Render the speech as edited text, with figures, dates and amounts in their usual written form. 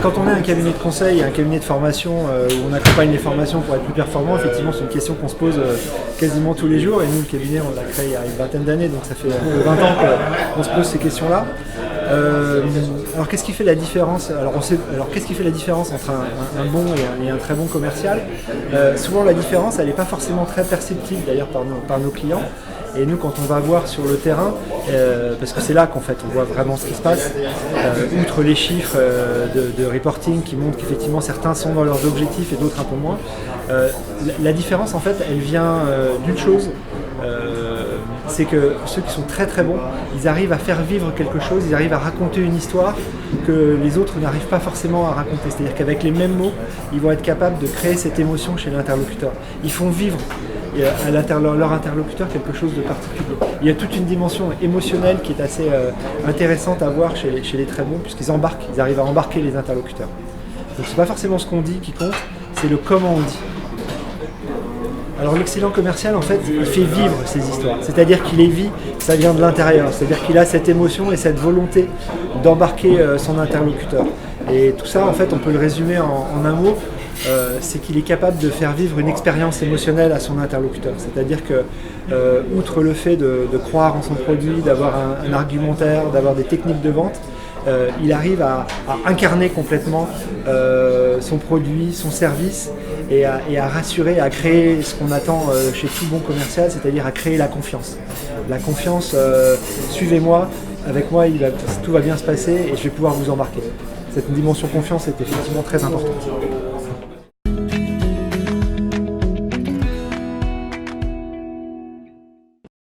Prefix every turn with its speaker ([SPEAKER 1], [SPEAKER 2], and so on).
[SPEAKER 1] quand on est un cabinet de conseil, un cabinet de formation où on accompagne les formations pour être plus performant, effectivement c'est une question qu'on se pose quasiment tous les jours. Et nous, le cabinet, on l'a créé il y a une vingtaine d'années, donc ça fait 20 ans qu'on se pose ces questions-là. Alors qu'est-ce qui fait la différence? Qu'est-ce qui fait la différence entre un bon et un très bon commercial? Souvent la différence, elle n'est pas forcément très perceptible d'ailleurs par nos clients. Et nous, quand on va voir sur le terrain, parce que c'est là qu'en fait on voit vraiment ce qui se passe, outre les chiffres de reporting qui montrent qu'effectivement certains sont dans leurs objectifs et d'autres un peu moins, la différence en fait elle vient d'une chose, c'est que ceux qui sont très très bons, ils arrivent à faire vivre quelque chose, ils arrivent à raconter une histoire que les autres n'arrivent pas forcément à raconter. C'est-à-dire qu'avec les mêmes mots, ils vont être capables de créer cette émotion chez l'interlocuteur. Ils font vivre à leur interlocuteur quelque chose de particulier. Il y a toute une dimension émotionnelle qui est assez intéressante à voir chez les très bons, puisqu'ils embarquent, ils arrivent à embarquer les interlocuteurs. Donc c'est pas forcément ce qu'on dit qui compte, c'est le comment on dit. Alors l'excellent commercial, en fait, il fait vivre ces histoires. C'est-à-dire qu'il les vit, ça vient de l'intérieur. C'est-à-dire qu'il a cette émotion et cette volonté d'embarquer son interlocuteur. Et tout ça, en fait, on peut le résumer en un mot. C'est qu'il est capable de faire vivre une expérience émotionnelle à son interlocuteur. C'est-à-dire que, outre le fait de croire en son produit, d'avoir un argumentaire, d'avoir des techniques de vente, il arrive à incarner complètement son produit, son service et à rassurer, à créer ce qu'on attend chez tout bon commercial, c'est-à-dire à créer la confiance. La confiance, suivez-moi, avec moi tout va bien se passer et je vais pouvoir vous embarquer. Cette dimension confiance est effectivement très importante.